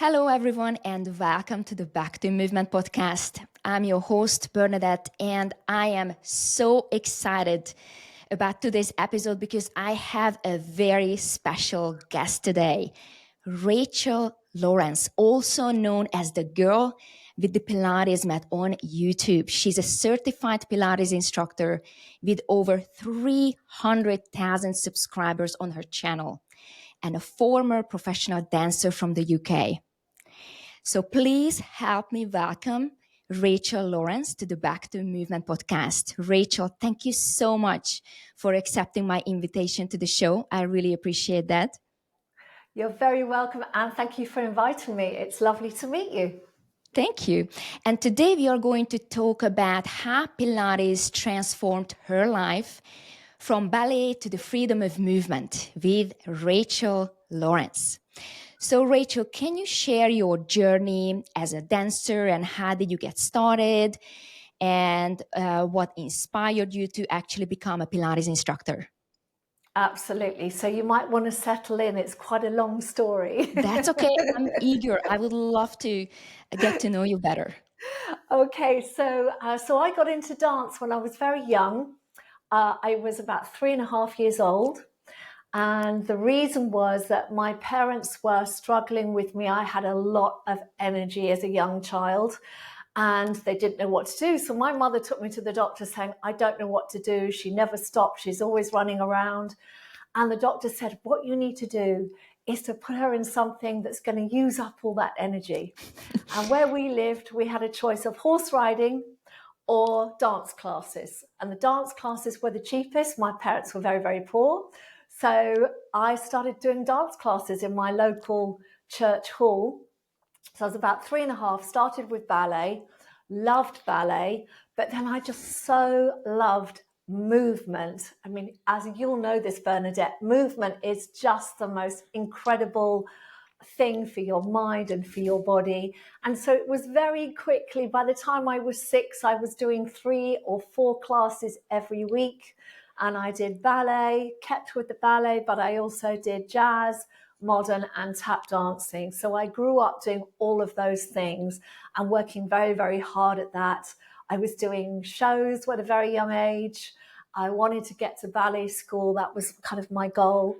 Hello, everyone, and welcome to the Back to Movement podcast. I'm your host, Bernadett, and I am so excited about today's episode because I have a very special guest today, Rachel Lawrence, also known as the girl with the Pilates Mat on YouTube. She's a certified Pilates instructor with over 300,000 subscribers on her channel and a former professional dancer from the UK. So please help me welcome Rachel Lawrence to the Back to Movement podcast. Rachel, thank you so much for accepting my invitation to the show. I really appreciate that. You're very welcome, and thank you for inviting me. It's lovely to meet you. Thank you. And today we are going to talk about how Pilates transformed her life from ballet to the freedom of movement with Rachel Lawrence. So Rachel, can you share your journey as a dancer and how did you get started and what inspired you to actually become a Pilates instructor? Absolutely. So you might want to settle in. It's quite a long story. That's okay. I'm eager. I would love to get to know you better. Okay, so I got into dance when I was very young. I was about 3.5 years old. And the reason was that my parents were struggling with me. I had a lot of energy as a young child and they didn't know what to do. So my mother took me to the doctor saying, I don't know what to do. She never stopped. She's always running around. And the doctor said, what you need to do is to put her in something that's going to use up all that energy. And where we lived, we had a choice of horse riding or dance classes. And the dance classes were the cheapest. My parents were very, very poor. So I started doing dance classes in my local church hall. So I was about 3.5, started with ballet, loved ballet, but then I just so loved movement. I mean, as you'll know this, Bernadette, movement is just the most incredible thing for your mind and for your body. And so it was very quickly, by the time I was 6, I was doing 3 or 4 classes every week. And I did ballet, kept with the ballet, but I also did jazz, modern and tap dancing. So I grew up doing all of those things and working very, very hard at that. I was doing shows at a very young age. I wanted to get to ballet school. That was kind of my goal.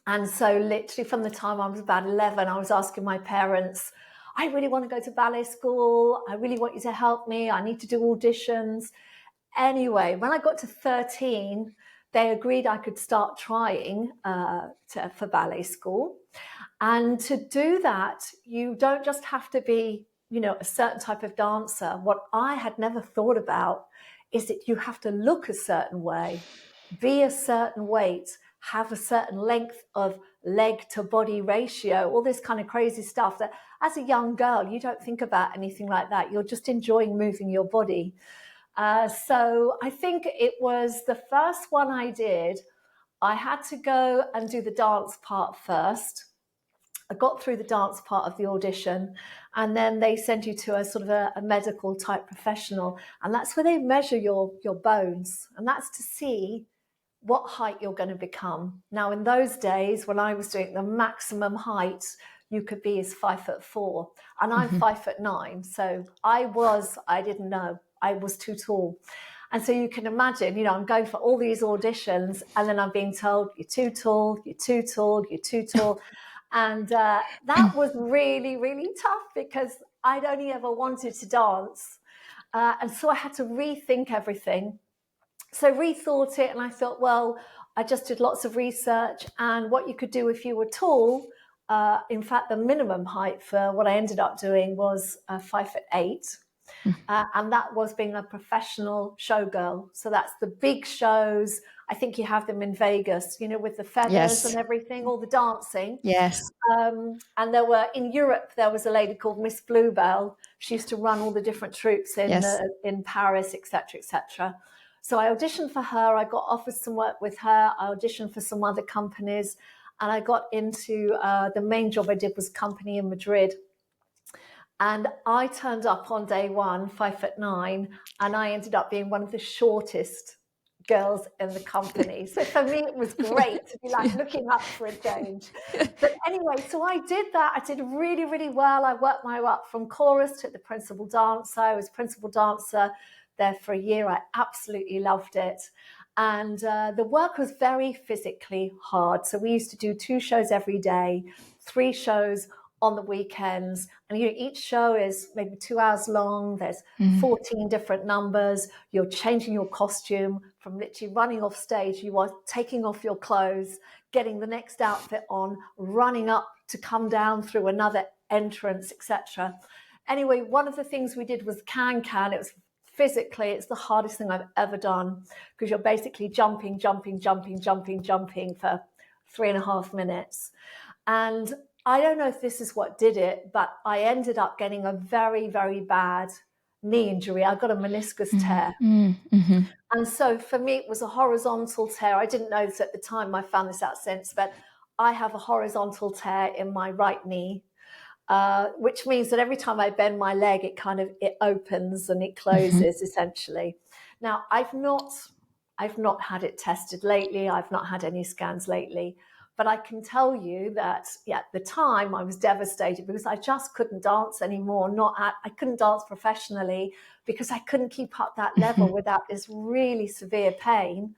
And so literally from the time I was about 11, I was asking my parents, I really want to go to ballet school. I really want you to help me. I need to do auditions. Anyway, when I got to 13, they agreed I could start trying for ballet school. And to do that, you don't just have to be, a certain type of dancer. What I had never thought about is that you have to look a certain way, be a certain weight, have a certain length of leg to body ratio, all this kind of crazy stuff that as a young girl, you don't think about anything like that. You're just enjoying moving your body. So I think it was the first one I did. I had to go and do the dance part first. I got through the dance part of the audition, and then they send you to a sort of a medical type professional, and that's where they measure your bones, and that's to see what height you're going to become. Now, in those days, when I was doing the maximum height you could be is 5'4", and I'm 5'9". So I didn't know, I was too tall. And so you can imagine, I'm going for all these auditions and then I'm being told, you're too tall, you're too tall, you're too tall. And that was really, really tough because I'd only ever wanted to dance. And so I had to rethink everything. So rethought it, and I thought, well, I just did lots of research, and what you could do if you were tall, in fact, the minimum height for what I ended up doing was 5'8". And that was being a professional showgirl. So that's the big shows. I think you have them in Vegas, with the feathers and everything, all the dancing. Yes. And in Europe, there was a lady called Miss Bluebell. She used to run all the different troupes in Paris, etc., etc. So I auditioned for her. I got offered some work with her. I auditioned for some other companies. And I got into the main job I did was company in Madrid. And I turned up on day one, 5'9", and I ended up being one of the shortest girls in the company. So for me, it was great to be like looking up for a change. But anyway, so I did that. I did really, really well. I worked my way up from chorus to the principal dancer. I was principal dancer there for a year. I absolutely loved it. And the work was very physically hard. So we used to do 2 shows every day, 3 shows on the weekends. And each show is maybe 2 hours long. There's 14 different numbers. You're changing your costume from literally running off stage. You are taking off your clothes, getting the next outfit on, running up to come down through another entrance, etc. Anyway, one of the things we did was can-can. It was physically, it's the hardest thing I've ever done, because you're basically jumping for 3.5 minutes. And I don't know if this is what did it, but I ended up getting a very, very bad knee injury. I got a meniscus tear. And so for me, it was a horizontal tear. I didn't know this at the time. I found this out since, but I have a horizontal tear in my right knee. Which means that every time I bend my leg, it opens and it closes essentially. Now, I've not had it tested lately. I've not had any scans lately, but I can tell you that at the time I was devastated, because I just couldn't dance anymore. I couldn't dance professionally because I couldn't keep up that level without this really severe pain.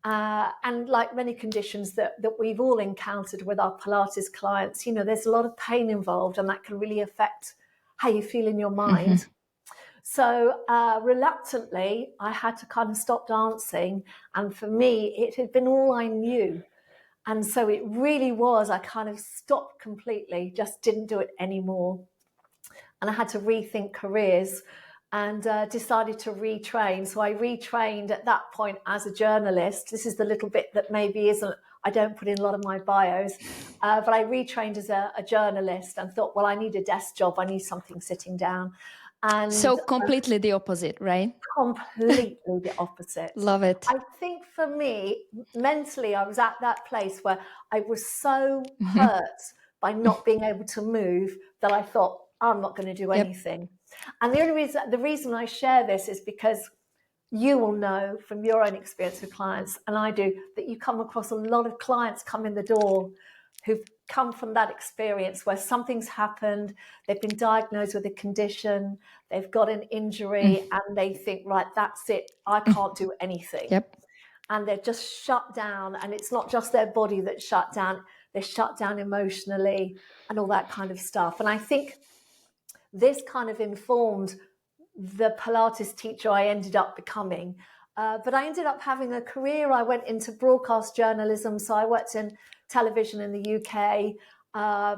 And like many conditions that we've all encountered with our Pilates clients, there's a lot of pain involved, and that can really affect how you feel in your mind. So reluctantly, I had to kind of stop dancing. And for me, it had been all I knew. And so it really was, I kind of stopped completely, just didn't do it anymore. And I had to rethink careers, and decided to retrain. So I retrained at that point as a journalist. This is the little bit that maybe I don't put in a lot of my bios, but I retrained as a journalist and thought, well, I need a desk job. I need something sitting down. And so completely the opposite, right? Completely the opposite. Love it. I think for me, mentally, I was at that place where I was so hurt by not being able to move that I thought, I'm not going to do anything. And the reason I share this is because you will know from your own experience with clients, and I do, that you come across a lot of clients come in the door who've come from that experience where something's happened, they've been diagnosed with a condition, they've got an injury, and they think, right, that's it, I can't do anything. And they're just shut down, and it's not just their body that's shut down, they're shut down emotionally and all that kind of stuff. And I think this kind of informed the Pilates teacher I ended up becoming. But I ended up having a career. I went into broadcast journalism. So I worked in television in the UK,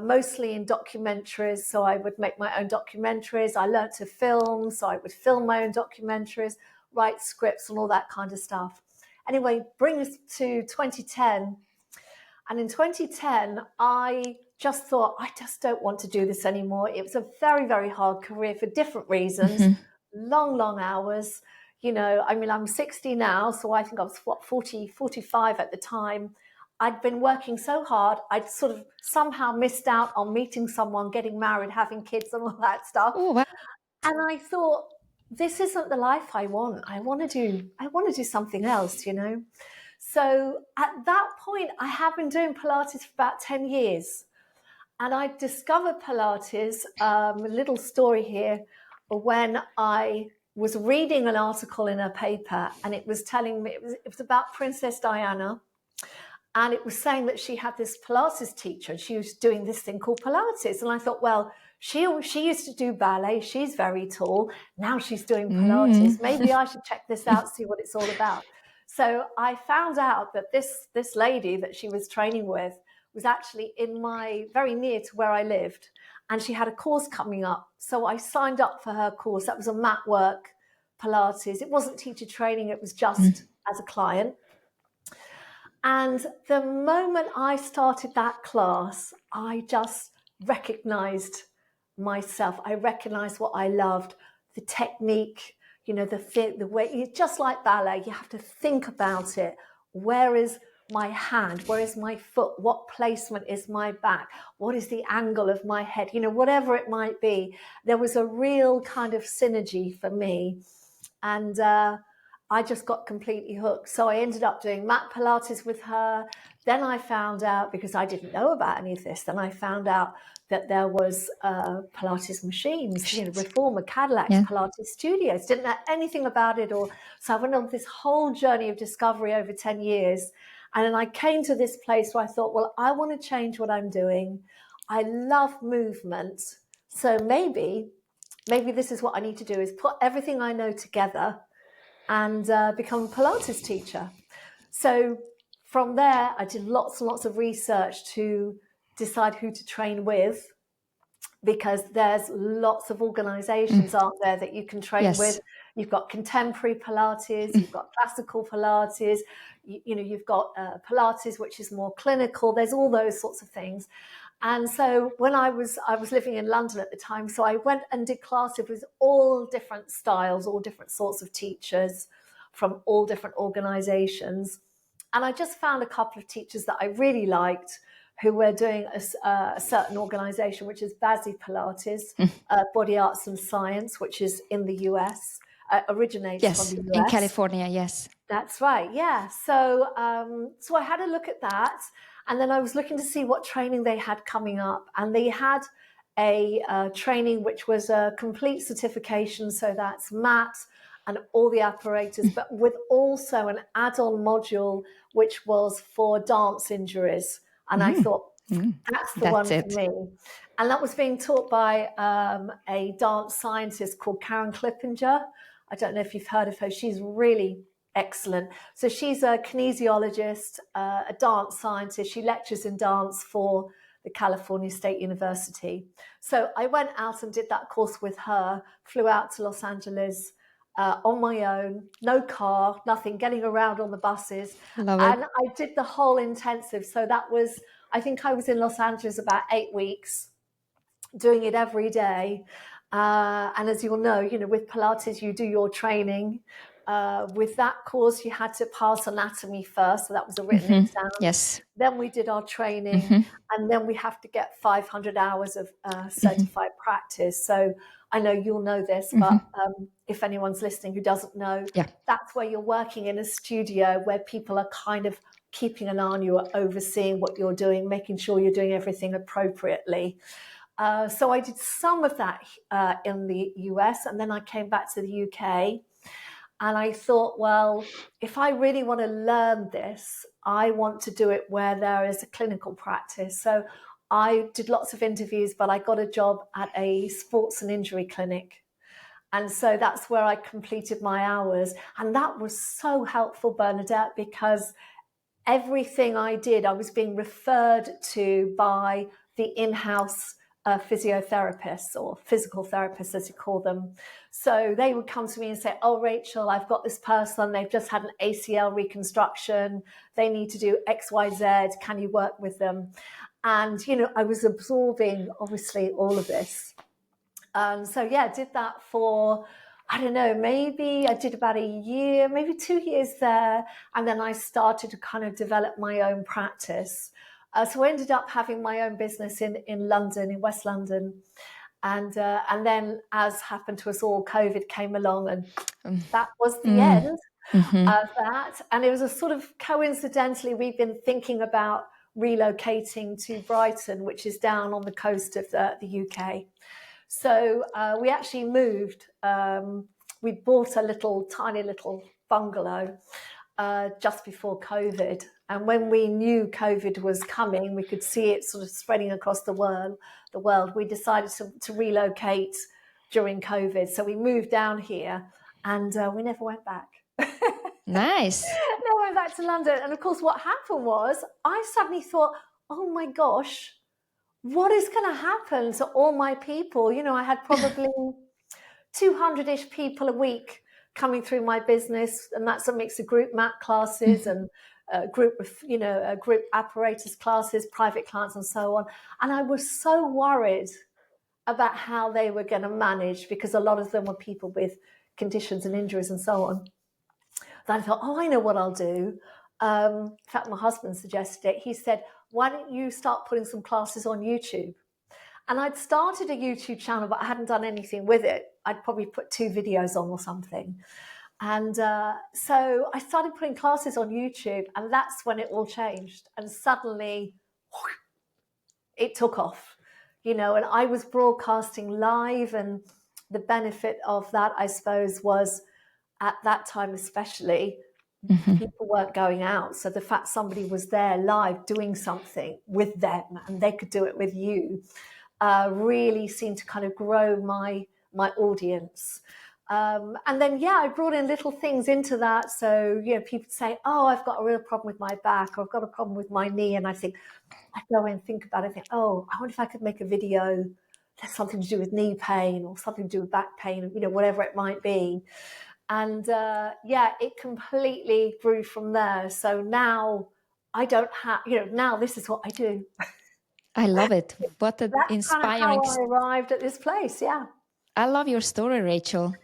mostly in documentaries. So I would make my own documentaries. I learned to film. So I would film my own documentaries, write scripts and all that kind of stuff. Anyway, bring us to 2010. And in 2010, I just thought, I just don't want to do this anymore. It was a very, very hard career for different reasons, long hours. I'm 60 now, so I think I was 45 at the time. I'd been working so hard, I'd sort of somehow missed out on meeting someone, getting married, having kids and all that stuff. Oh, wow. And I thought, this isn't the life I want. I want to do something else, So at that point, I have been doing Pilates for about 10 years. And I discovered Pilates, a little story here, when I was reading an article in a paper, and it was telling me, it was about Princess Diana. And it was saying that she had this Pilates teacher, and she was doing this thing called Pilates. And I thought, well, she used to do ballet. She's very tall. Now she's doing Pilates. Maybe I should check this out, see what it's all about. So I found out that this lady that she was training with was actually very near to where I lived, and she had a course coming up. So I signed up for her course. That was a mat work Pilates. It wasn't teacher training. It was just as a client. And the moment I started that class, I just recognized myself. I recognized what I loved, the technique, the way, just like ballet, you have to think about it. Where is my hand? Where is my foot? What placement is my back? What is the angle of my head? Whatever it might be, there was a real kind of synergy for me. And I just got completely hooked. So I ended up doing mat Pilates with her. Then I found out, because I didn't know about any of this, then I found out that there was Pilates machines, Reformer, Cadillac's, Pilates studios. Didn't know anything about it. So I went on this whole journey of discovery over 10 years. And then I came to this place where I thought, well, I want to change what I'm doing. I love movement. So maybe this is what I need to do, is put everything I know together and become a Pilates teacher. So from there, I did lots and lots of research to decide who to train with, because there's lots of organizations out there that you can train with. You've got contemporary Pilates, you've got classical Pilates, you've got Pilates, which is more clinical. There's all those sorts of things. And so when I was living in London at the time, so I went and did classes with all different styles, all different sorts of teachers from all different organizations. And I just found a couple of teachers that I really liked, who were doing a certain organization, which is Gazsi Pilates, Body Arts and Science, which is in the US, originates from the US. In California, yes. That's right, yeah. So I had a look at that. And then I was looking to see what training they had coming up. And they had a training which was a complete certification. So that's mat and all the apparatus, but with also an add-on module, which was for dance injuries. And I thought, that's the one for me. And that was being taught by a dance scientist called Karen Klippinger. I don't know if you've heard of her. She's really excellent. So she's a kinesiologist, a dance scientist. She lectures in dance for the California State University. So I went out and did that course with her, flew out to Los Angeles on my own, no car, nothing, getting around on the buses. Love and it. I did the whole intensive. So that was, I think I was in Los Angeles about 8 weeks, doing it every day. And as you'll know, with Pilates, you do your training. With that course, you had to pass anatomy first. So that was a written exam. Yes. Then we did our training. And then we have to get 500 hours of certified practice. So I know you'll know this, but if anyone's listening who doesn't know, that's where you're working in a studio where people are kind of keeping an eye on you, overseeing what you're doing, making sure you're doing everything appropriately. So I did some of that in the US, and then I came back to the UK. And I thought, well, if I really want to learn this, I want to do it where there is a clinical practice. So I did lots of interviews, but I got a job at a sports and injury clinic. And so that's where I completed my hours. And that was so helpful, Bernadett, because everything I did, I was being referred to by the in-house physiotherapists, or physical therapists, as you call them. So they would come to me and say, oh, Rachel, I've got this person. They've just had an ACL reconstruction. They need to do X, Y, Z. Can you work with them? And, I was absorbing, obviously, all of this. So, I did that for, I don't know, maybe I did about a year, maybe 2 years there. And then I started to kind of develop my own practice. So I ended up having my own business in London, in West London. And then, as happened to us all, COVID came along, and that was the end of that. And it was a sort of coincidentally, we've been thinking about relocating to Brighton, which is down on the coast of the UK. So we actually moved. We bought a tiny little bungalow just before COVID. And when we knew COVID was coming, we could see it sort of spreading across the world. We decided to relocate during COVID. So we moved down here, and we never went back. Nice. Never went back to London. And of course, what happened was I suddenly thought, oh my gosh, what is going to happen to all my people? I had probably 200-ish people a week coming through my business, and that's a mix of group mat classes and group apparatus classes, private clients, and so on. And I was so worried about how they were going to manage, because a lot of them were people with conditions and injuries and so on. Then I thought, oh, I know what I'll do. In fact, my husband suggested it. He said, why don't you start putting some classes on YouTube? And I'd started a YouTube channel, but I hadn't done anything with it. I'd probably put 2 videos on or something. And so I started putting classes on YouTube, and that's when it all changed. And suddenly it took off, and I was broadcasting live. And the benefit of that, I suppose, was at that time especially, people weren't going out. So the fact somebody was there live doing something with them and they could do it with you really seemed to kind of grow my audience. And then, I brought in little things into that. So, people say, oh, I've got a real problem with my back, or I've got a problem with my knee. And I go and think about it, think, oh, I wonder if I could make a video that's something to do with knee pain or something to do with back pain, whatever it might be. And it completely grew from there. So now I don't have, now this is what I do. I love it. What an That's inspiring. kind of how I arrived at this place. Yeah. I love your story, Rachel.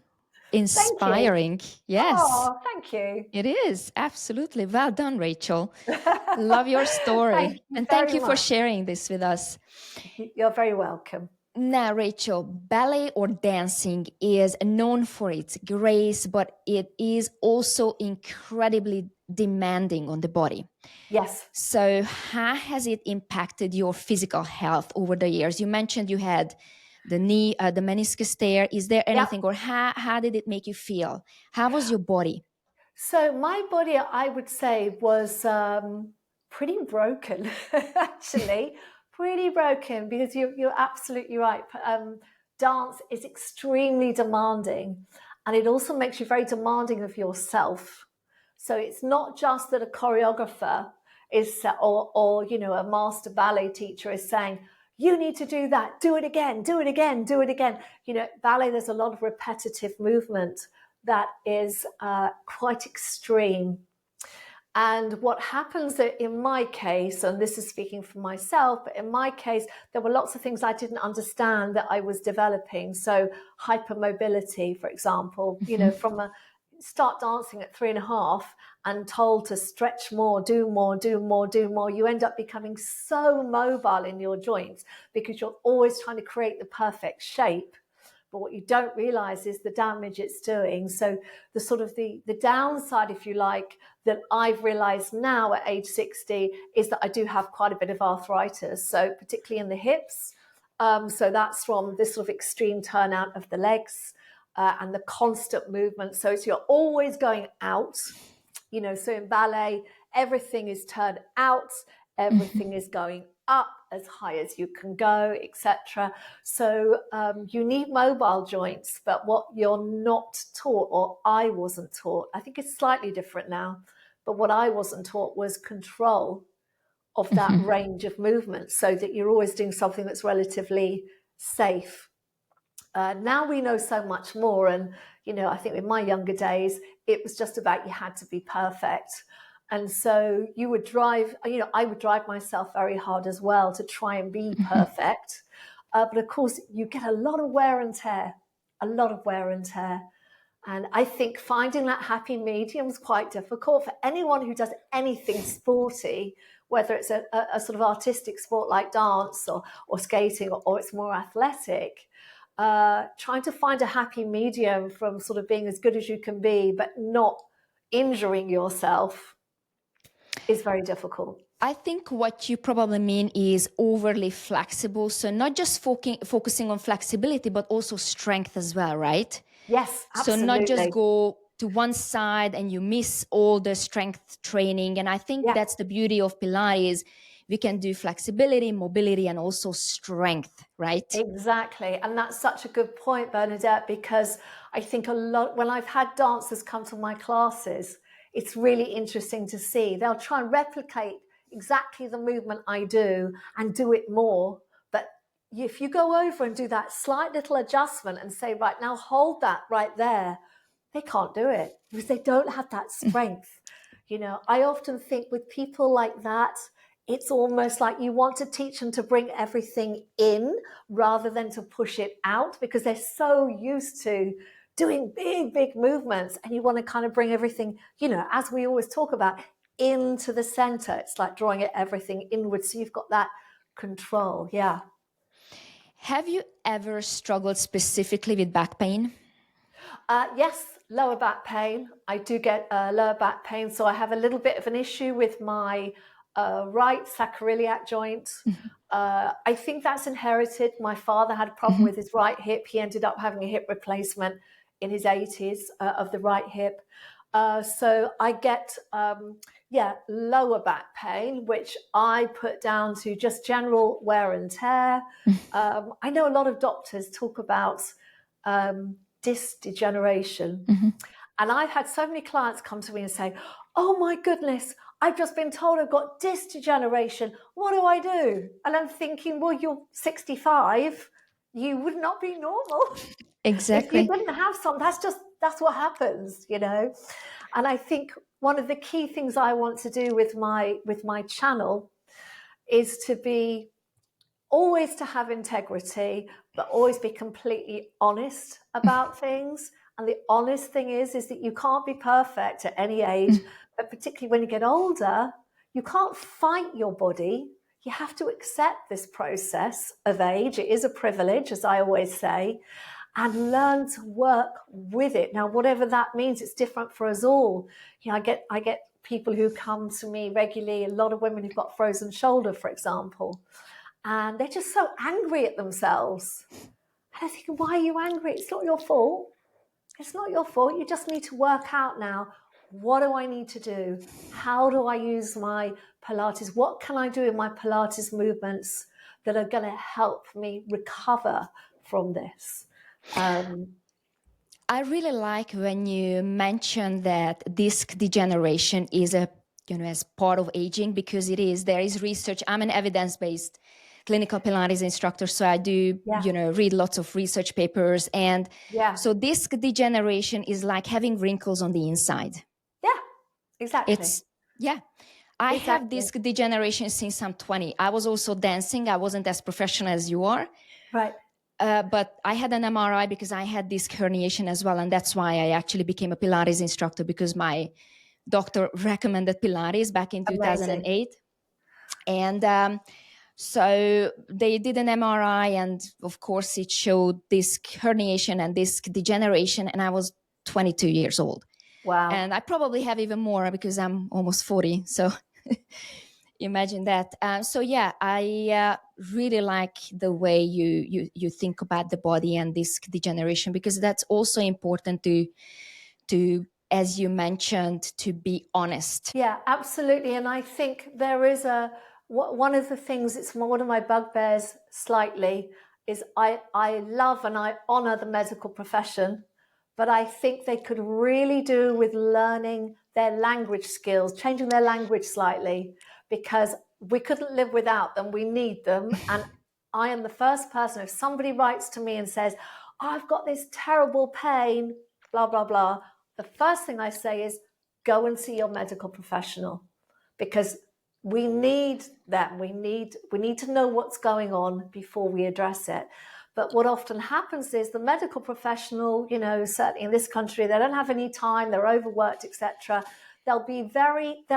Inspiring. Yes. Oh, thank you. It is. Absolutely. Well done, Rachel. Love your story. Thank you for sharing this with us. You're very welcome. Now, Rachel, ballet or dancing is known for its grace, but it is also incredibly demanding on the body. Yes. So how has it impacted your physical health over the years? You mentioned you had the knee, the meniscus tear. Is there anything, or how did it make you feel? How was your body? So my body, I would say, was pretty broken, actually. Pretty broken, because you're absolutely right. Dance is extremely demanding, and it also makes you very demanding of yourself. So it's not just that a choreographer is, or a master ballet teacher is saying, you need to do that, do it again, do it again, do it again. Ballet, there's a lot of repetitive movement that is quite extreme. And what happens in my case, and this is speaking for myself, but in my case, there were lots of things I didn't understand that I was developing. So hypermobility, for example, from start dancing at 3.5 and told to stretch more, do more, do more, do more, you end up becoming so mobile in your joints because you're always trying to create the perfect shape. But what you don't realize is the damage it's doing. So the sort of the downside, if you like, that I've realized now at age 60 is that I do have quite a bit of arthritis. So particularly in the hips. So that's from this sort of extreme turnout of the legs and the constant movement. So you're always going out, so in ballet, everything is turned out, everything is going up as high as you can go, etc. So you need mobile joints, but what you're not taught, or I wasn't taught, I think it's slightly different now, but what I wasn't taught was control of that range of movement, so that you're always doing something that's relatively safe. Now we know so much more, and I think in my younger days it was just about you had to be perfect. And so you would drive, I would drive myself very hard as well to try and be perfect. But of course, you get a lot of wear and tear, And I think finding that happy medium is quite difficult for anyone who does anything sporty, whether it's a sort of artistic sport like dance or skating, or it's more athletic. Trying to find a happy medium from sort of being as good as you can be, but not injuring yourself, is very difficult. I think what you probably mean is overly flexible. So not just focusing on flexibility, but also strength as well, right? Yes, absolutely. So not just go to one side and you miss all the strength training. And I think that's the beauty of Pilates. We can do flexibility, mobility, and also strength, right? Exactly. And that's such a good point, Bernadett, because I think a lot, when I've had dancers come to my classes, it's really interesting to see. They'll try and replicate exactly the movement I do and do it more. But if you go over and do that slight little adjustment and say, right, now hold that right there, they can't do it because they don't have that strength. I often think with people like that, it's almost like you want to teach them to bring everything in rather than to push it out, because they're so used to doing big, big movements, and you want to kind of bring everything, as we always talk about, into the center. It's like drawing everything inwards. So you've got that control. Yeah. Have you ever struggled specifically with back pain? Yes, lower back pain. I do get lower back pain. So I have a little bit of an issue with my right sacroiliac joint. I think that's inherited. My father had a problem with his right hip. He ended up having a hip replacement in his 80s of the right hip. So I get, lower back pain, which I put down to just general wear and tear. I know a lot of doctors talk about disc degeneration. And I've had so many clients come to me and say, oh my goodness, I've just been told I've got disc degeneration. What do I do? And I'm thinking, well, you're 65. You would not be normal. Exactly. If you didn't have some, that's what happens, you know. And I think one of the key things I want to do with my channel is to be always to have integrity, but always be completely honest about things. And the honest thing is that you can't be perfect at any age, but particularly when you get older, you can't fight your body. You have to accept this process of age. It is a privilege, as I always say, and learn to work with it. Now, whatever that means, it's different for us all. You know, I get people who come to me regularly, a lot of women who've got frozen shoulder, for example, and they're just so angry at themselves. And I think, why are you angry? It's not your fault. It's not your fault. You just need to work out now, what do I need to do? How do I use my Pilates? What can I do in my Pilates movements that are going to help me recover from this? I really like when you mentioned that disc degeneration is as part of aging, because there is research. I'm an evidence-based clinical Pilates instructor, so I do, read lots of research papers. And so disc degeneration is like having wrinkles on the inside. Yeah, exactly. I have disc degeneration since I'm 20. I was also dancing. I wasn't as professional as you are. Right. But I had an MRI because I had disc herniation as well. And that's why I actually became a Pilates instructor, because my doctor recommended Pilates back in 2008. And so they did an MRI, and of course it showed disc herniation and disc degeneration. And I was 22 years old. Wow. And I probably have even more because I'm almost 40. So imagine that. I really like the way you think about the body and disc degeneration, because that's also important to, as you mentioned, to be honest. Yeah, absolutely. And I think there is one of the things, it's one of my bugbears slightly, is I love and I honor the medical profession, but I think they could really do with learning their language skills, changing their language slightly, because we couldn't live without them. We need them. And I am the first person, if somebody writes to me and says, oh, I've got this terrible pain, blah, blah, blah, the first thing I say is, go and see your medical professional, because we need them. We need to know what's going on before we address it. But what often happens is the medical professional, certainly in this country, they don't have any time, they're overworked, etc. They'll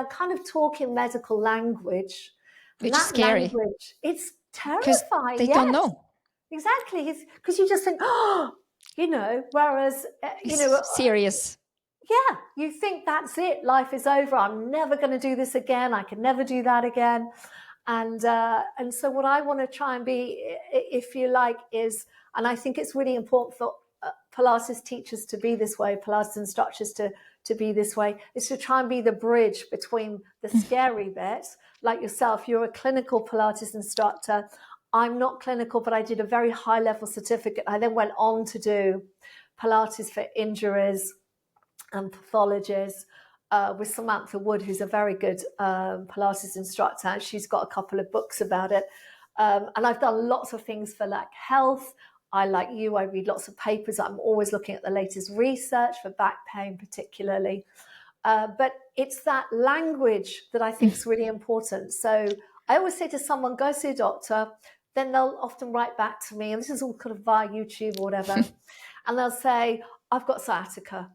kind of talk in medical language. Which is scary. It's terrifying. They don't know. Exactly. Because you just think, whereas, serious. Yeah, you think that's it. Life is over. I'm never going to do this again. I can never do that again. And so what I want to try and be, if you like, is, and I think it's really important for Pilates teachers to be this way, Pilates instructors to be this way, is to try and be the bridge between the scary bit. Like yourself, you're a clinical Pilates instructor. I'm not clinical, but I did a very high level certificate. I then went on to do Pilates for injuries and pathologies with Samantha Wood, who's a very good Pilates instructor. And she's got a couple of books about it. And I've done lots of things for like health. I read lots of papers. I'm always looking at the latest research for back pain particularly. But it's that language that I think is really important. So I always say to someone, go see a doctor. Then they'll often write back to me, and this is all kind of via YouTube or whatever. And they'll say, I've got sciatica.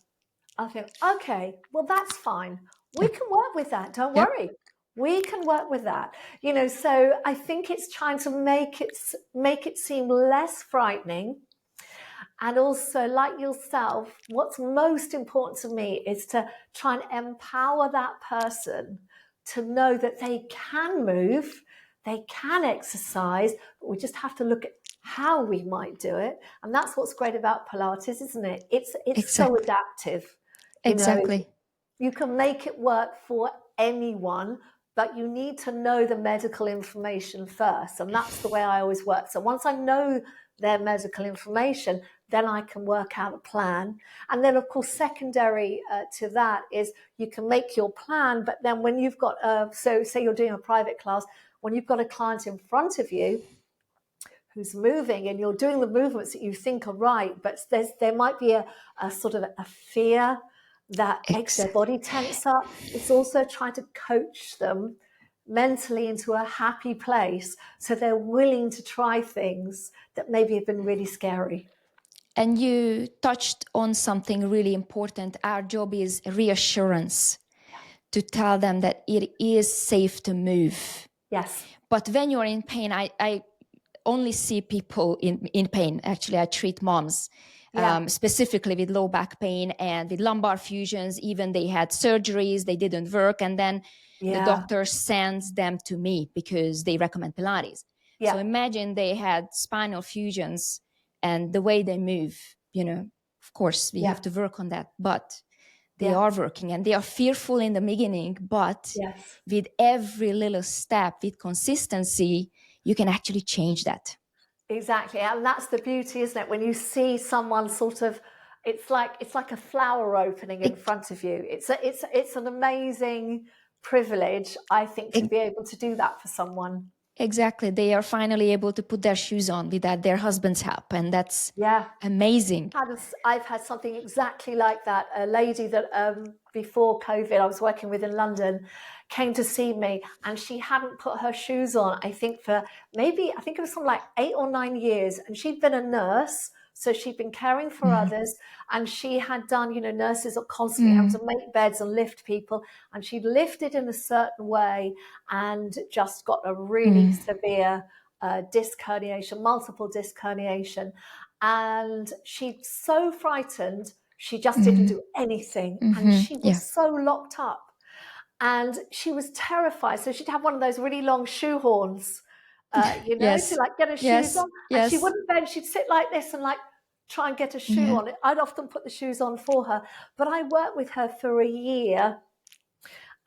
I think, okay, well, that's fine. We can work with that. Don't worry. We can work with that. So I think it's trying to make it seem less frightening And also, like yourself, what's most important to me is to try and empower that person to know that they can move, they can exercise, but we just have to look at how we might do it. And that's what's great about Pilates, isn't it? It's so Exactly. adaptive. You know, Exactly. you can make it work for anyone, but you need to know the medical information first. And that's the way I always work. So once I know their medical information, then I can work out a plan. And then, of course, secondary to that is you can make your plan, but then when you've got, so say you're doing a private class, when you've got a client in front of you who's moving and you're doing the movements that you think are right, but there might be a sort of a fear that makes their body tense up. It's also trying to coach them mentally into a happy place so they're willing to try things that maybe have been really scary. And you touched on something really important. Our job is reassurance, to tell them that it is safe to move. Yes. But when you're in pain, I only see people in pain. Actually, I treat moms specifically with low back pain and with lumbar fusions. Even they had surgeries, they didn't work. And then the doctor sends them to me because they recommend Pilates. So imagine they had spinal fusions and the way they move, of course, we have to work on that. But they are working and they are fearful in the beginning. But with every little step, with consistency, you can actually change that. Exactly. And that's the beauty, isn't it? When you see someone sort of, it's like a flower opening in front of you. It's an amazing privilege, I think, to be able to do that for someone. Exactly. They are finally able to put their shoes on without their husband's help. And that's amazing. I've had something exactly like that. A lady that before COVID I was working with in London came to see me, and she hadn't put her shoes on, I think it was something like 8 or 9 years. And she'd been a nurse, so she'd been caring for others, and she had done, nurses are constantly having to make beds and lift people, and she lifted in a certain way and just got a really severe disc herniation, multiple disc herniation. And she's so frightened, she just didn't do anything. And she was so locked up. And she was terrified. So she'd have one of those really long shoehorns, to like get her shoes on. And she wouldn't bend. She'd sit like this and like try and get a shoe on. I'd often put the shoes on for her. But I worked with her for a year.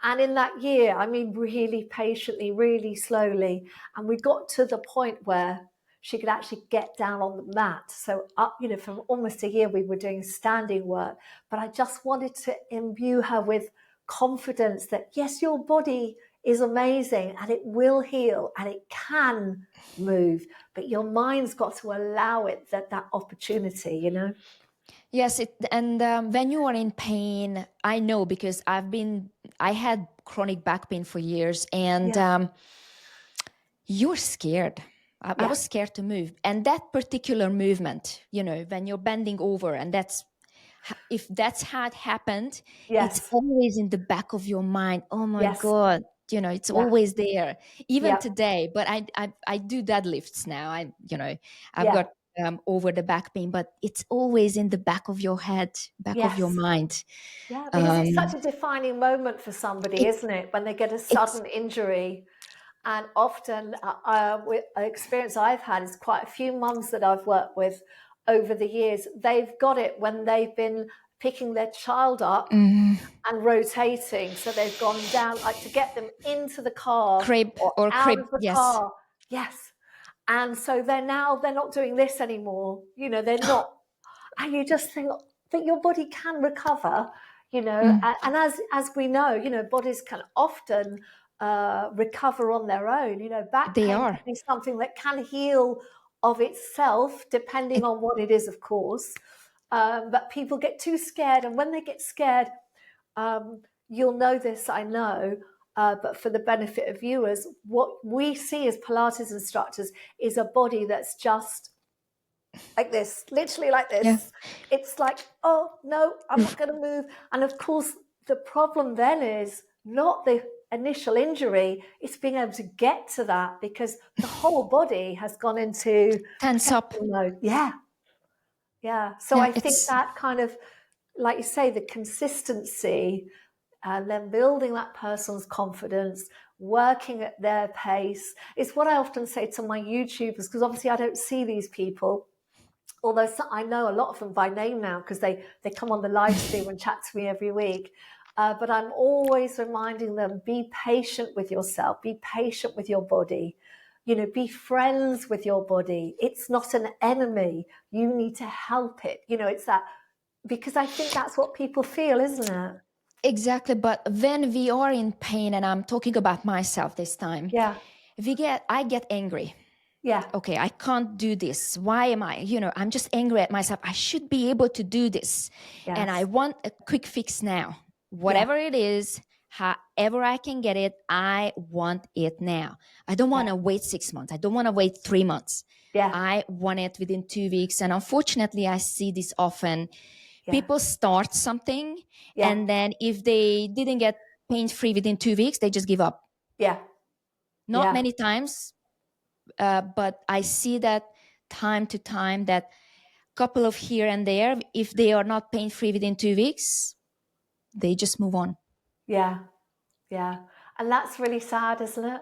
And in that year, I mean, really patiently, really slowly. And we got to the point where she could actually get down on the mat. So up, for almost a year, we were doing standing work. But I just wanted to imbue her with confidence that, yes, your body is amazing and it will heal and it can move, but your mind's got to allow it that opportunity, Yes, and when you are in pain, I know because I had chronic back pain for years, and you're scared. I was scared to move. And that particular movement, when you're bending over, and if that's how it happened, it's always in the back of your mind. Oh my God, it's always there, even today. But I do deadlifts now. I've got over the back pain, but it's always in the back of your head, back of your mind. Yeah, because it's such a defining moment for somebody, isn't it? When they get a sudden injury. And often with an experience I've had is quite a few mums that I've worked with over the years, they've got it when they've been picking their child up and rotating. So they've gone down, like to get them into the car or out of the car. Yes. And so they're not doing this anymore. They're not. And you just think, but your body can recover, and as we know, bodies can often recover on their own. Back pain can be something that can heal of itself, depending on what it is, of course. But people get too scared, and when they get scared, you'll know this, I know, but for the benefit of viewers, what we see as Pilates instructors is a body that's just like this, literally like this. Yeah. It's like, oh no, I'm not going to move. And of course, the problem then is not the initial injury, it's being able to get to that, because the whole body has gone into tense up mode. Yeah. So Yeah, I think that kind of, like you say, the consistency and then building that person's confidence, working at their pace. It's what I often say to my YouTubers, because obviously I don't see these people, although I know a lot of them by name now because they come on the live stream and chat to me every week. But I'm always reminding them, be patient with yourself, be patient with your body, be friends with your body. It's not an enemy. You need to help it. It's that, because I think that's what people feel, isn't it? exactly. But when we are in pain, and I'm talking about myself this time, Yeah. I get angry. Yeah. Okay, I can't do this. Why am I? I'm just angry at myself. I should be able to do this. Yes. And I want a quick fix now. Yeah. Whatever it is, however I can get it, I want it now. I don't want to wait 6 months. I don't want to wait 3 months. Yeah. I want it within 2 weeks. And unfortunately, I see this often. Yeah. People start something, Yeah. and then if they didn't get pain-free within 2 weeks, they just give up. Yeah. Not many times, but I see that time to time, that couple of here and there, if they are not pain-free within 2 weeks, they just move on. Yeah. Yeah. And that's really sad, isn't it?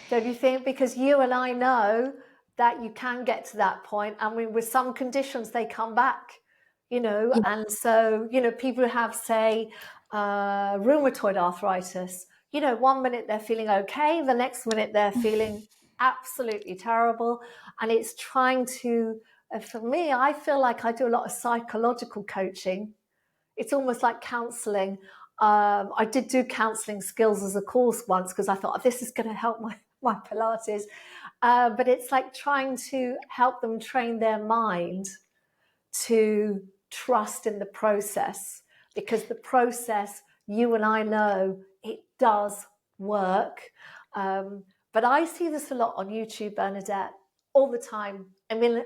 Don't you think? Because you and I know that you can get to that point. I mean, with some conditions, they come back, Yeah. and so, people who have, say, rheumatoid arthritis, 1 minute they're feeling okay, the next minute they're feeling absolutely terrible. And it's trying to, for me, I feel like I do a lot of psychological coaching. It's almost like counseling. I did do counseling skills as a course once because I thought, this is going to help my Pilates. But it's like trying to help them train their mind to trust in the process, because the process, you and I know, it does work. But I see this a lot on YouTube, Bernadett, all the time. I mean,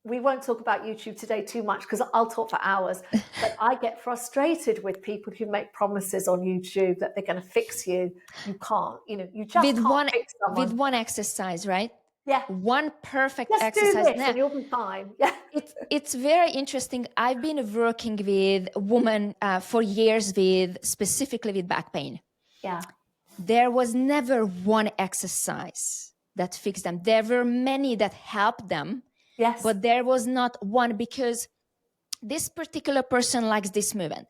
we won't talk about YouTube today too much because I'll talk for hours, but I get frustrated with people who make promises on YouTube that they're going to fix you. You can't, you just can't fix someone. With one exercise, right? Yeah. One perfect just exercise. do this and you'll be fine. Yeah. It's very interesting. I've been working with women for years specifically with back pain. Yeah. There was never one exercise that fixed them. There were many that helped them. Yes. But there was not one, because this particular person likes this movement.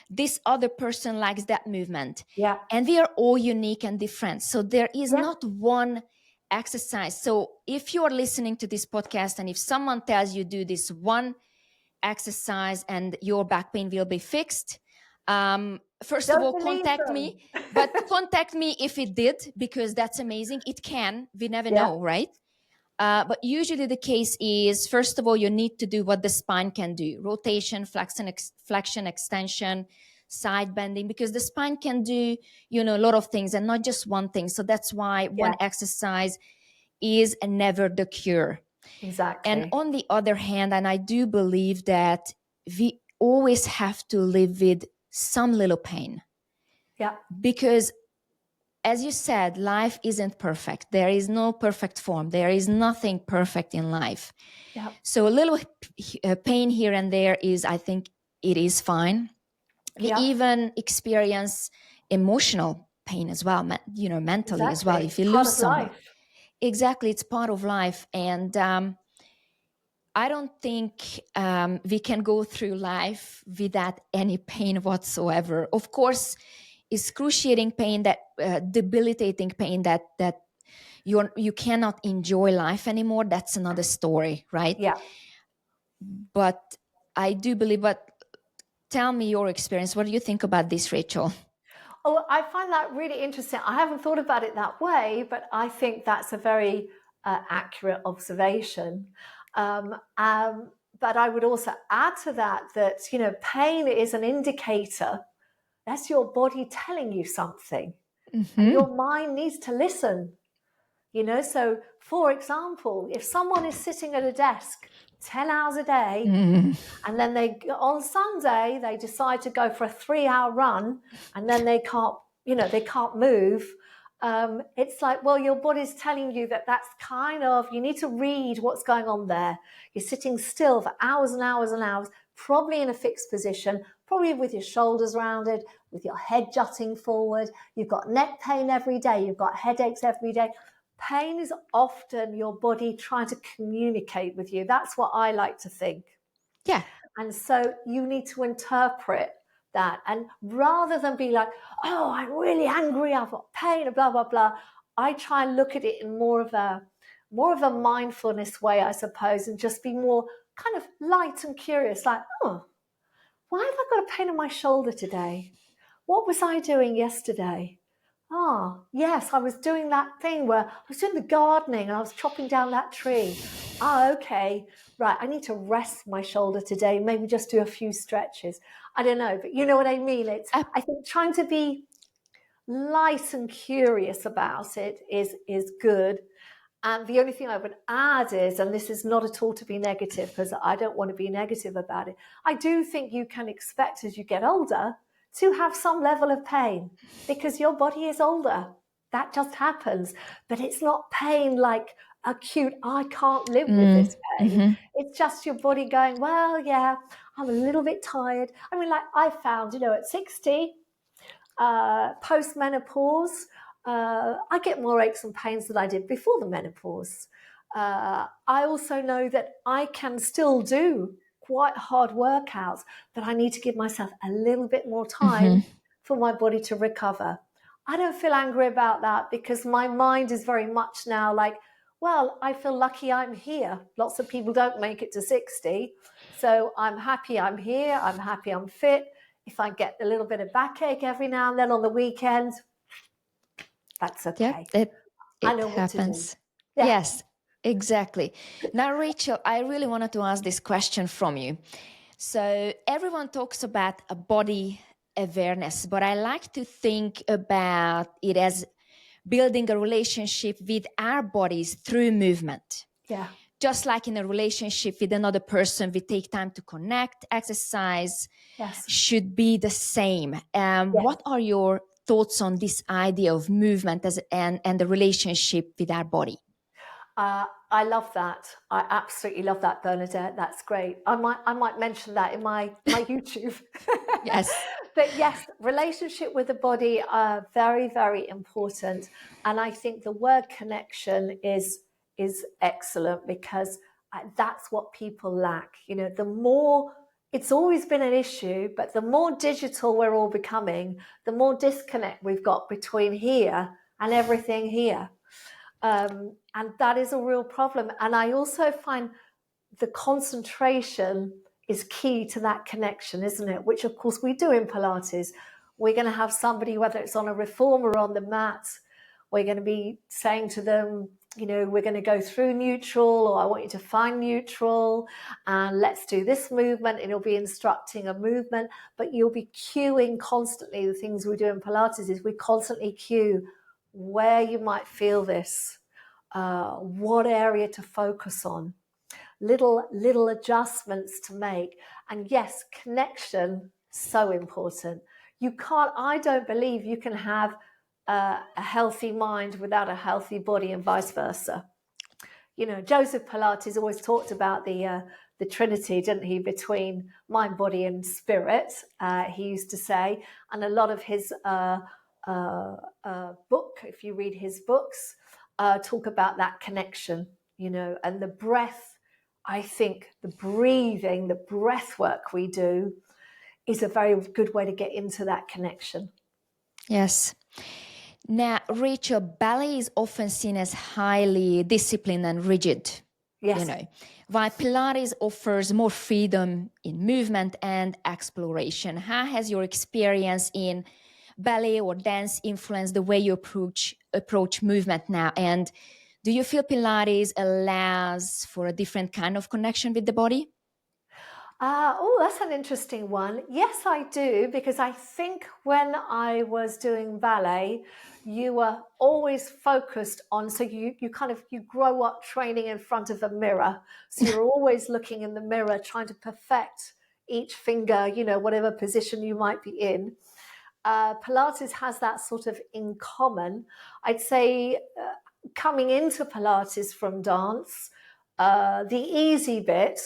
This other person likes that movement. Yeah. And we are all unique and different. So there is not one exercise. So if you are listening to this podcast and if someone tells you do this one exercise and your back pain will be fixed, first of all, contact me. But contact me if it did, because that's amazing. It can. We never know, right? But usually the case is, first of all, you need to do what the spine can do: rotation, flexion, extension, side bending, because the spine can do, a lot of things and not just one thing. So that's why one exercise is never the cure. Exactly. And on the other hand, and I do believe that we always have to live with some little pain. Yeah. Because as you said, life isn't perfect. There is no perfect form. There is nothing perfect in life. Yeah. So a little pain here and there is, I think it is fine. We even experience emotional pain as well, mentally as well. If you lose someone. Exactly. It's part of life. And I don't think we can go through life without any pain whatsoever. Of course, excruciating pain, that debilitating pain that you cannot enjoy life anymore, that's another story, right? Yeah. But I do believe, but tell me your experience. What do you think about this, Rachel? Oh, I find that really interesting. I haven't thought about it that way, but I think that's a very accurate observation. But I would also add to that, pain is an indicator. That's your body telling you something. Mm-hmm. And your mind needs to listen. So for example, if someone is sitting at a desk 10 hours a day, and then on Sunday, they decide to go for a 3-hour run, and then they can't move, it's like, well, your body's telling you that that's kind of, you need to read what's going on there. You're sitting still for hours and hours and hours, probably in a fixed position, probably with your shoulders rounded, with your head jutting forward. You've got neck pain every day. You've got headaches every day. Pain is often your body trying to communicate with you. That's what I like to think. Yeah. And so you need to interpret that. And rather than be like, oh, I'm really angry, I've got pain, blah, blah, blah, I try and look at it in more of a mindfulness way, I suppose, and just be more kind of light and curious, like, oh, why have I got a pain in my shoulder today? What was I doing yesterday? Oh, yes, I was doing that thing where I was doing the gardening and I was chopping down that tree. Oh, okay, right, I need to rest my shoulder today, maybe just do a few stretches. I don't know, but you know what I mean? It's, I think trying to be light and curious about it is good. And the only thing I would add is, and this is not at all to be negative, because I don't want to be negative about it, I do think you can expect as you get older to have some level of pain because your body is older. That just happens. But it's not pain like acute, I can't live with this pain. Mm-hmm. It's just your body going, well, yeah, I'm a little bit tired. I mean, like I found, at 60, post-menopause, I get more aches and pains than I did before the menopause. I also know that I can still do quite hard workouts, but I need to give myself a little bit more time for my body to recover. I don't feel angry about that because my mind is very much now like, well, I feel lucky I'm here. Lots of people don't make it to 60. So I'm happy I'm here. I'm happy I'm fit. If I get a little bit of backache every now and then on the weekend, that's okay. Yeah, I it know what to do. happens. Yeah. Yes, exactly. Now, Rachel, I really wanted to ask this question from you. So everyone talks about a body awareness, but I like to think about it as building a relationship with our bodies through movement. Yeah. Just like in a relationship with another person, we take time to connect, exercise Yes. should be the same. Yes. What are your thoughts on this idea of movement and the relationship with our body? I love that. I absolutely love that, Bernadette. That's great. I might mention that in my YouTube. Yes. But yes, relationship with the body are very, very important. And I think the word connection is excellent because that's what people lack. The more, it's always been an issue, but the more digital we're all becoming, the more disconnect we've got between here and everything here. And that is a real problem. And I also find the concentration is key to that connection, isn't it? Which, of course, we do in Pilates. We're going to have somebody, whether it's on a reformer or on the mat, we're going to be saying to them, we're going to go through neutral, or I want you to find neutral, and let's do this movement. And you'll be instructing a movement, but you'll be cueing constantly. The things we do in Pilates is we constantly cue where you might feel this, what area to focus on, little adjustments to make. And yes, connection, so important. I don't believe you can have a healthy mind without a healthy body and vice versa. Joseph Pilates always talked about the Trinity, didn't he, between mind, body and spirit, he used to say. And a lot of his book, if you read his books, talk about that connection, and the breath. I think the breathing, the breath work we do is a very good way to get into that connection. Yes. Now, Rachel, ballet is often seen as highly disciplined and rigid. Yes. While Pilates offers more freedom in movement and exploration. How has your experience in ballet or dance influenced the way you approach movement now? And do you feel Pilates allows for a different kind of connection with the body? That's an interesting one. Yes, I do, because I think when I was doing ballet, you were always focused on, so you grow up training in front of a mirror. So you're always looking in the mirror, trying to perfect each finger, whatever position you might be in. Pilates has that sort of in common. I'd say coming into Pilates from dance, the easy bit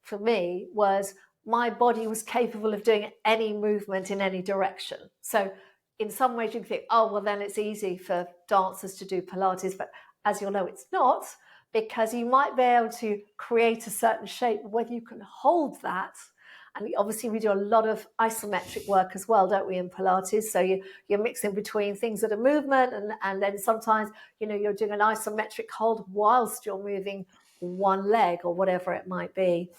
for me was my body was capable of doing any movement in any direction. So in some ways you can think, oh, well, then it's easy for dancers to do Pilates. But as you'll know, it's not, because you might be able to create a certain shape, whether you can hold that. And obviously we do a lot of isometric work as well, don't we, in Pilates? So you're mixing between things that are movement, and then sometimes, you're doing an isometric hold whilst you're moving one leg or whatever it might be.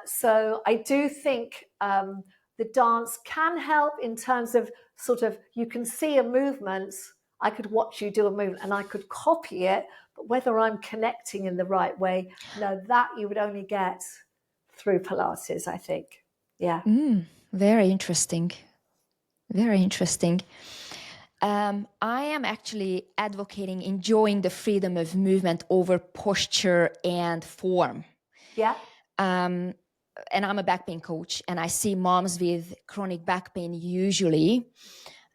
So I do think the dance can help in terms of sort of, you can see a movement. I could watch you do a movement and I could copy it, but whether I'm connecting in the right way, no, that you would only get through Pilates, I think. Yeah. Very interesting. Very interesting. I am actually advocating enjoying the freedom of movement over posture and form. Yeah. And I'm a back pain coach, and I see moms with chronic back pain usually.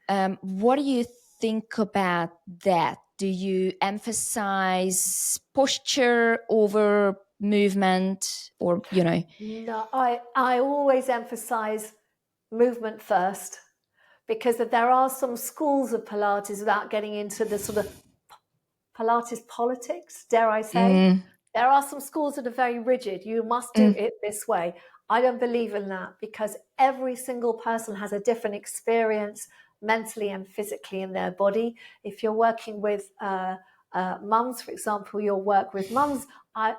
What do you think about that? Do you emphasize posture over movement, or, No, I always emphasize movement first, because there are some schools of Pilates, without getting into the sort of Pilates politics, dare I say. There are some schools that are very rigid. You must do it this way. I don't believe in that, because every single person has a different experience mentally and physically in their body. If you're working with mums, for example, you'll work with mums, I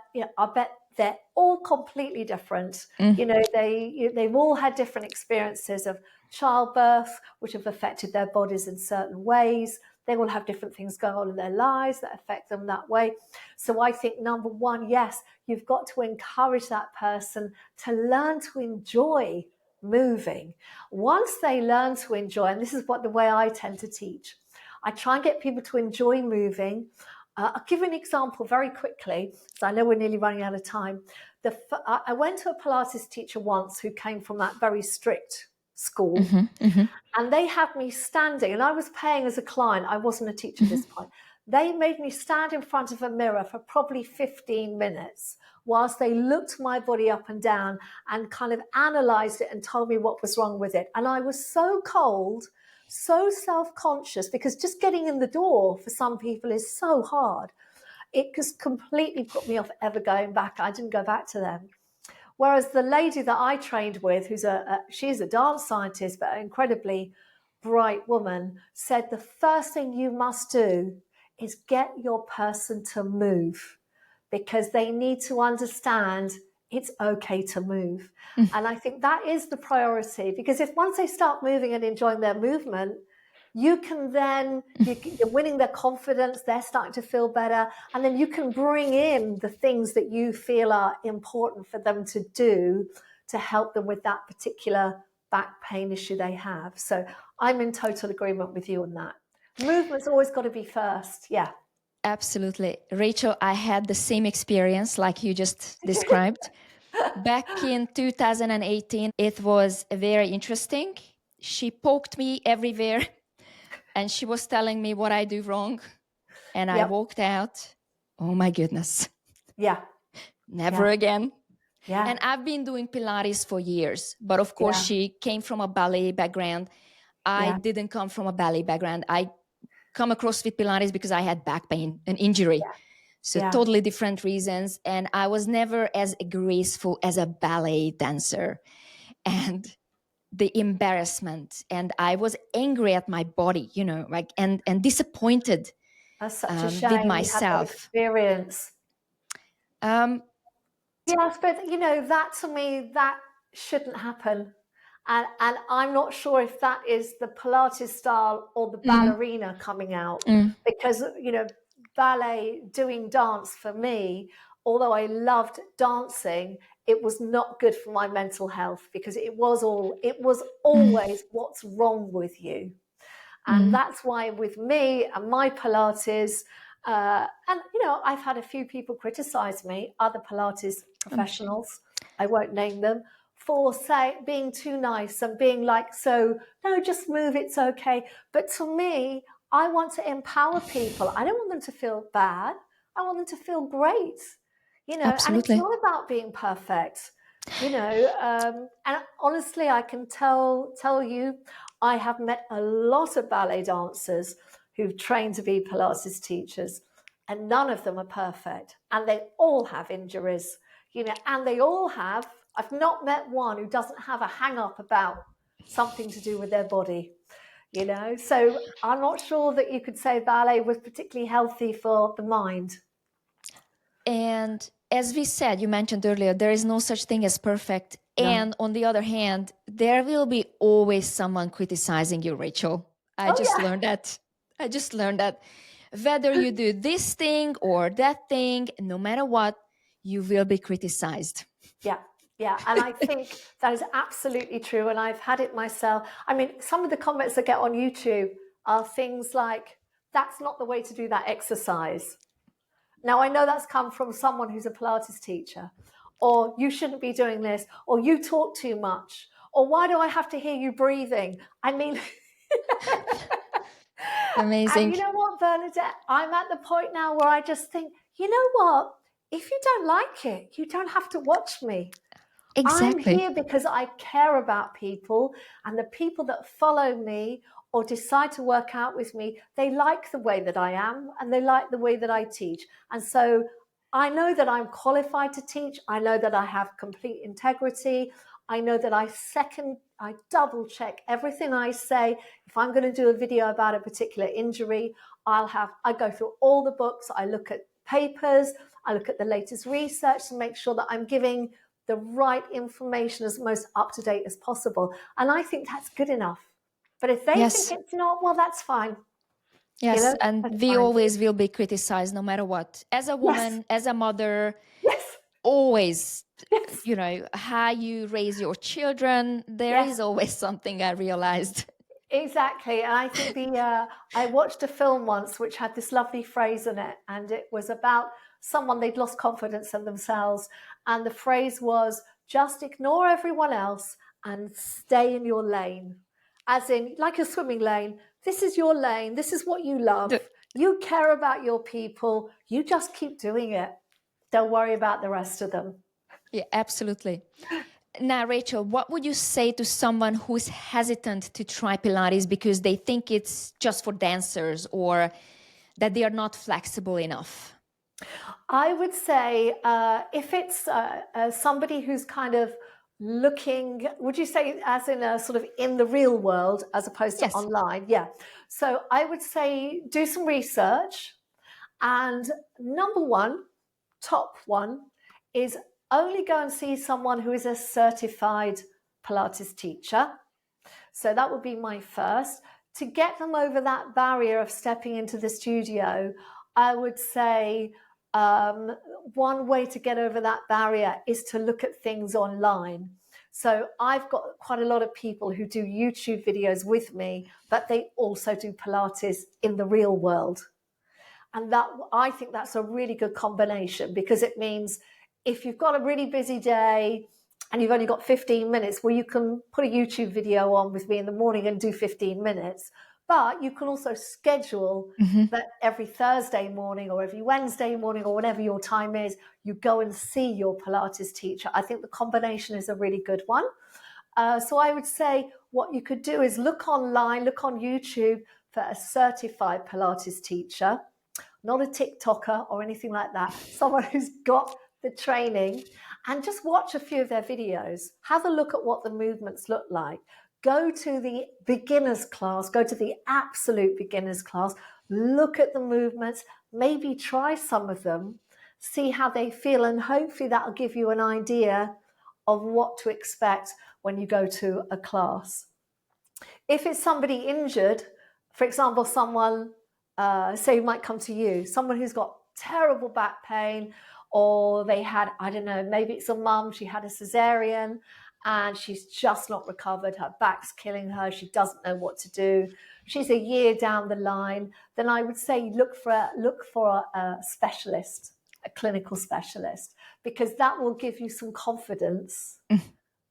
bet they're all completely different. They've all had different experiences of childbirth, which have affected their bodies in certain ways. They will have different things going on in their lives that affect them that way. So I think, number one, yes, you've got to encourage that person to learn to enjoy moving. Once they learn to enjoy, and this is the way I tend to teach, I try and get people to enjoy moving. I'll give you an example very quickly, because I know we're nearly running out of time. I went to a Pilates teacher once who came from that very strict school. And they had me standing, and I was paying as a client. I wasn't a teacher at this point. They made me stand in front of a mirror for probably 15 minutes whilst they looked my body up and down and kind of analysed it and told me what was wrong with it. And I was so cold, so self-conscious, because just getting in the door for some people is so hard. It just completely put me off ever going back. I didn't go back to them. Whereas the lady that I trained with, she's a dance scientist, but an incredibly bright woman, said the first thing you must do is get your person to move, because they need to understand it's okay to move. And I think that is the priority, because if once they start moving and enjoying their movement, you can then, you're winning their confidence, they're starting to feel better, and then you can bring in the things that you feel are important for them to do to help them with that particular back pain issue they have. So I'm in total agreement with you on that. Movement's always got to be first, yeah. Absolutely. Rachel, I had the same experience like you just described. Back in 2018, it was very interesting. She poked me everywhere, and she was telling me what I do wrong. And I walked out. Oh my goodness. Yeah. Never again. Yeah. And I've been doing Pilates for years, but of course she came from a ballet background. I didn't come from a ballet background. I come across with Pilates because I had back pain, an injury. So totally different reasons. And I was never as graceful as a ballet dancer. And the embarrassment, and I was angry at my body, and disappointed. That's such a shame with myself. Experience. Yes, but that to me, that shouldn't happen. And I'm not sure if that is the Pilates style or the ballerina coming out, because, ballet, doing dance for me, although I loved dancing, it was not good for my mental health, because it was always what's wrong with you. And that's why with me and my Pilates, and I've had a few people criticize me, other Pilates professionals, I won't name them, for being too nice and being like, so no, just move, it's okay. But to me, I want to empower people. I don't want them to feel bad. I want them to feel great, you know, and it's Absolutely. not about being perfect, you know. And honestly, I can tell you, I have met a lot of ballet dancers who've trained to be Pilates teachers, and none of them are perfect, and they all have injuries, you know, and they all have, I've not met one who doesn't have a hang up about something to do with their body, you know. So I'm not sure that you could say ballet was particularly healthy for the mind. And as we said, you mentioned earlier, there is no such thing as perfect. No. And on the other hand, there will be always someone criticizing you, Rachel. I Oh just yeah. learned that. I just learned that whether you do this thing or that thing, no matter what, you will be criticized. Yeah. Yeah. And I think that is absolutely true. And I've had it myself. I mean, some of the comments I get on YouTube are things like, that's not the way to do that exercise. Now, I know that's come from someone who's a Pilates teacher, or you shouldn't be doing this, or you talk too much, or why do I have to hear you breathing? I mean, and Amazing. you know what, Bernadette? I'm at the point now where I just think, you know what? If you don't like it, you don't have to watch me. I'm Exactly. here because I care about people, and the people that follow me or decide to work out with me, they like the way that I am and they like the way that I teach. And so I know that I'm qualified to teach. I know that I have complete integrity. I know that I double check everything I say. If I'm going to do a video about a particular injury, I go through all the books, I look at papers, I look at the latest research to make sure that I'm giving the right information as most up to date as possible. And I think that's good enough. But if they think Yes. it's not, well, that's fine. You Yes. know, And that's we fine. always will be criticized no matter what. As a Yes, woman, as a mother, yes, always, yes, you know, how you raise your children, there yes. is always something I realized. Exactly. And I think I watched a film once which had this lovely phrase in it, and it was about someone, they'd lost confidence in themselves. And the phrase was, just ignore everyone else and stay in your lane. As in, like a swimming lane, this is your lane, this is what you love. You care about your people, you just keep doing it. Don't worry about the rest of them. Yeah, absolutely. Now, Rachel, what would you say to someone who's hesitant to try Pilates because they think it's just for dancers or that they are not flexible enough? I would say if it's somebody who's kind of looking, would you say as in a sort of in the real world as opposed to Yes. online? Yeah. So I would say do some research. And number one, top one, is only go and see someone who is a certified Pilates teacher. So that would be my first. To get them over that barrier of stepping into the studio, I would say one way to get over that barrier is to look at things online. So I've got quite a lot of people who do YouTube videos with me, but they also do Pilates in the real world. And that, I think that's a really good combination, because it means if you've got a really busy day and you've only got 15 minutes, well, you can put a YouTube video on with me in the morning and do 15 minutes. But you can also schedule that every Thursday morning or every Wednesday morning or whatever your time is, you go and see your Pilates teacher. I think the combination is a really good one. So I would say what you could do is look online, look on YouTube for a certified Pilates teacher, not a TikToker or anything like that, someone who's got the training, and just watch a few of their videos. Have a look at what the movements look like. Go to the beginner's class, go to the absolute beginner's class, look at the movements, maybe try some of them, see how they feel, and hopefully that'll give you an idea of what to expect when you go to a class. If it's somebody injured, for example, someone, say, might come to you, someone who's got terrible back pain, or they had, I don't know, maybe it's a mum, she had a cesarean and she's just not recovered, her back's killing her, she doesn't know what to do, she's a year down the line, then I would say look for a specialist, a clinical specialist, because that will give you some confidence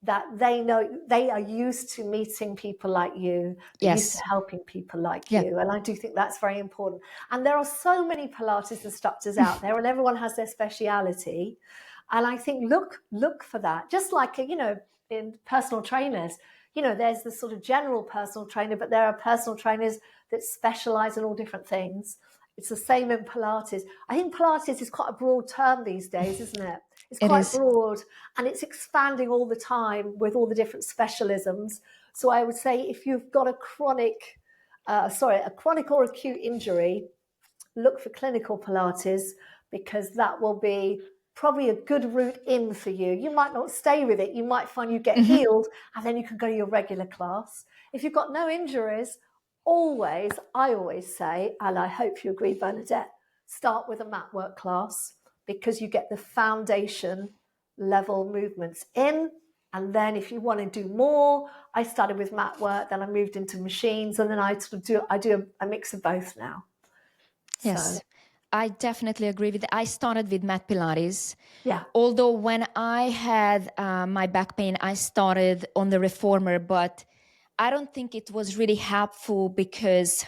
that they know they are used to meeting people like you, they're used to Yes. helping people like Yeah. you. And I do think that's very important. And there are so many Pilates instructors out there, and everyone has their speciality. And I think look for that. Just like, you know, in personal trainers, you know, there's the sort of general personal trainer, but there are personal trainers that specialize in all different things. It's the same in Pilates. I think Pilates is quite a broad term these days, isn't it? It's It quite is. broad, and it's expanding all the time with all the different specialisms. So I would say if you've got a chronic or acute injury, look for clinical Pilates, because that will be probably a good route in for you. You might not stay with it. You might find you get healed, and then you can go to your regular class. If you've got no injuries, I always say, and I hope you agree, Bernadette, start with a mat work class, because you get the foundation level movements in. And then if you want to do more, I started with mat work, then I moved into machines, and then I do a mix of both now. Yes. So, I definitely agree with it. I started with mat Pilates. yeah. Although when I had my back pain, I started on the reformer, but I don't think it was really helpful because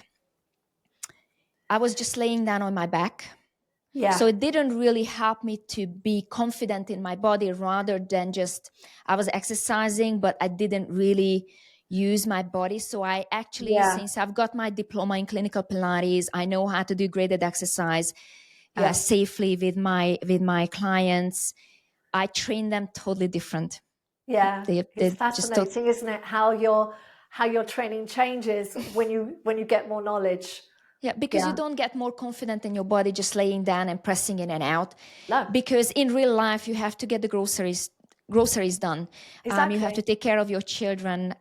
I was just laying down on my back. Yeah. So it didn't really help me to be confident in my body, rather than just I was exercising, but I didn't really use my body. So I actually, since I've got my diploma in clinical Pilates, I know how to do graded exercise safely with my clients. I train them totally different. Yeah. It's Just fascinating, isn't it? How your training changes when you get more knowledge. yeah, because you don't get more confident in your body just laying down and pressing in and out. No. Because in real life, you have to get the groceries done. Exactly. You have to take care of your children.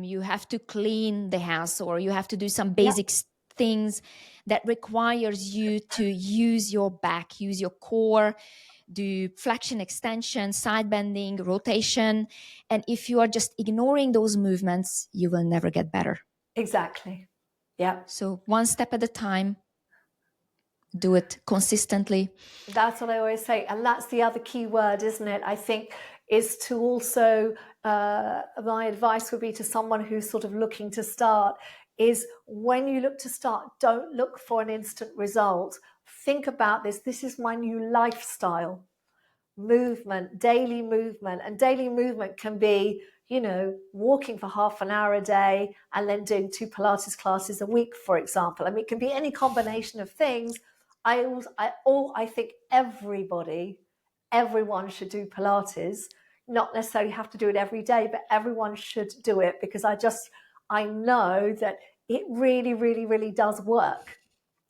You have to clean the house, or you have to do some basic things that requires you to use your back, use your core, do flexion, extension, side bending, rotation. And if you are just ignoring those movements, you will never get better. Exactly. Yeah. So one step at a time, do it consistently. That's what I always say. And that's the other key word, isn't it? I think is to also, my advice would be to someone who's sort of looking to start, is when you look to start, don't look for an instant result. Think about this. This is my new lifestyle. Movement, daily movement. And daily movement can be, you know, walking for half an hour a day and then doing 2 Pilates classes a week, for example. I mean, it can be any combination of things. I think everyone should do Pilates. Not necessarily have to do it every day, but everyone should do it, because I know that it really, really, really does work,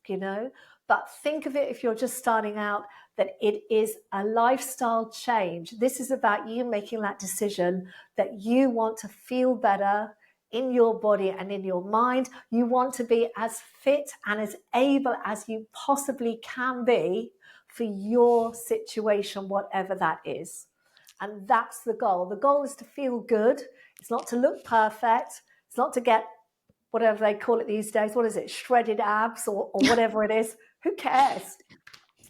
you know. But think of it, if you're just starting out, that it is a lifestyle change. This is about you making that decision that you want to feel better in your body and in your mind. You want to be as fit and as able as you possibly can be for your situation, whatever that is. And that's the goal. The goal is to feel good. It's not to look perfect. It's not to get whatever they call it these days. What is it? Shredded abs or whatever it is. Who cares?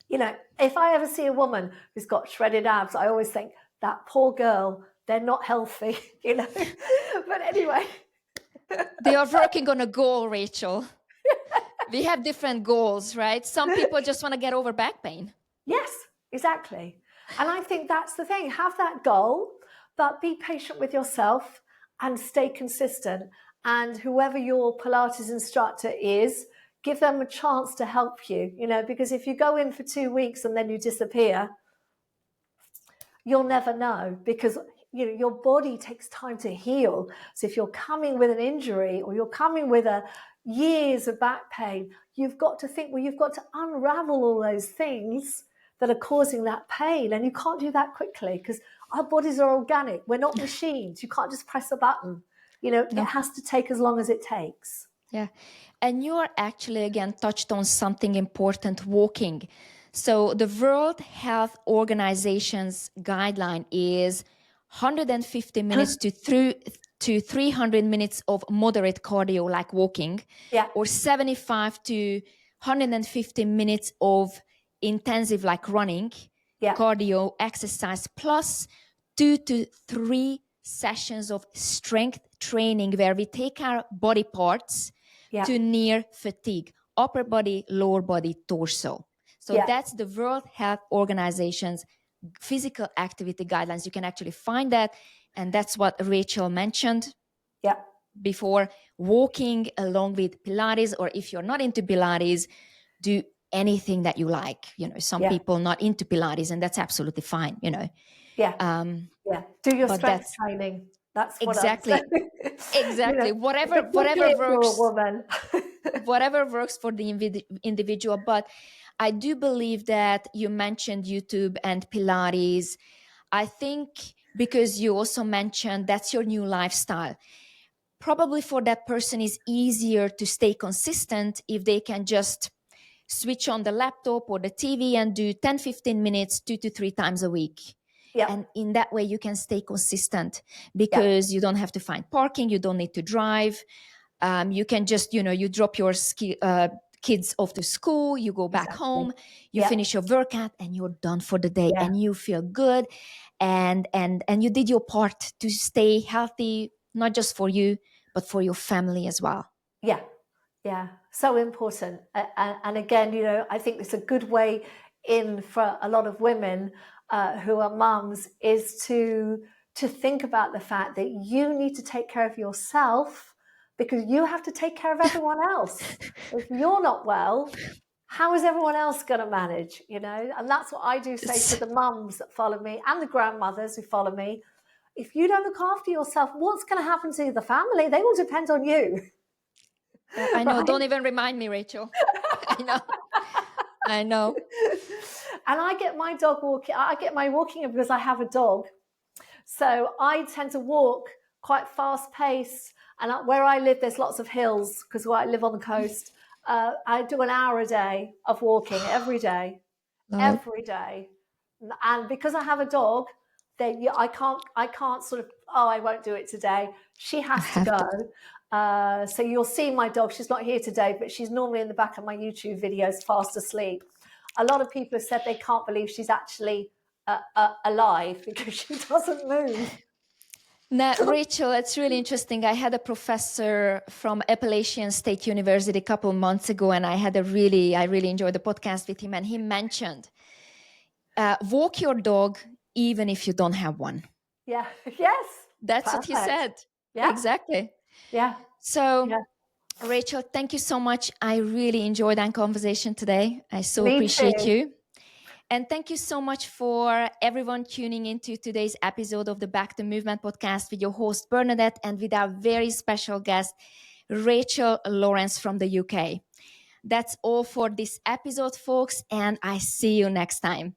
You know, if I ever see a woman who's got shredded abs, I always think, that poor girl, they're not healthy, you know. But anyway. They are working on a goal, Rachel. We have different goals, right? Some people just want to get over back pain. Yes, exactly. And I think that's the thing. Have that goal, but be patient with yourself and stay consistent. And whoever your Pilates instructor is, give them a chance to help you, you know, because if you go in for 2 weeks and then you disappear, you'll never know, because you know your body takes time to heal. So if you're coming with an injury, or you're coming with years of back pain, you've got to think, well, you've got to unravel all those things that are causing that pain. And you can't do that quickly, because our bodies are organic. We're not machines. You can't just press a button. You know, It has to take as long as it takes. Yeah. And you are actually, again, touched on something important, walking. So the World Health Organization's guideline is 150 minutes to 300 minutes of moderate cardio, like walking, or 75 to 150 minutes of intensive, like running, cardio exercise, plus 2 to 3 sessions of strength training where we take our body parts to near fatigue, upper body, lower body, torso. So that's the World Health Organization's physical activity guidelines. You can actually find that. And that's what Rachel mentioned before. Walking along with Pilates, or if you're not into Pilates, do anything that you like. Some people not into Pilates, and that's absolutely fine. Do your strength training. That's what exactly. Exactly. Whatever works. You're a woman. Whatever works for the individual. But I do believe that you mentioned YouTube and Pilates. I think because you also mentioned that's your new lifestyle. Probably for that person is easier to stay consistent if they can just switch on the laptop or the TV and do 10, 15 minutes, 2 to 3 times a week. And in that way, you can stay consistent because you don't have to find parking. You don't need to drive. You can just, you drop your kids off to school, you go back home, you finish your workout, and you're done for the day, and you feel good. And you did your part to stay healthy, not just for you, but for your family as well. Yeah, so important. And again, I think it's a good way in for a lot of women who are mums is to think about the fact that you need to take care of yourself because you have to take care of everyone else. If you're not well, how is everyone else going to manage? And that's what I do say to the mums that follow me and the grandmothers who follow me. If you don't look after yourself, what's going to happen to the family? They all depend on you. I know. Right? Don't even remind me, Rachel. I know. And I get my dog walking. I get my walking in because I have a dog. So I tend to walk quite fast pace. And where I live, there's lots of hills because I live on the coast. I do an hour a day of walking every day, every day. And because I have a dog, then I can't sort of, I won't do it today. She has to go. So you'll see my dog. She's not here today, but she's normally in the back of my YouTube videos, fast asleep. A lot of people have said they can't believe she's actually alive because she doesn't move. Now, Rachel, it's really interesting. I had a professor from Appalachian State University a couple of months ago, and I really enjoyed the podcast with him. And he mentioned, walk your dog even if you don't have one. Yeah. Yes. That's perfect. What he said. Yeah. Exactly. Yeah. So, Rachel, thank you so much. I really enjoyed our conversation today. I so appreciate you. And thank you so much for everyone tuning into today's episode of the Back to Movement podcast with your host, Bernadett, and with our very special guest, Rachel Lawrence from the UK. That's all for this episode, folks, and I see you next time.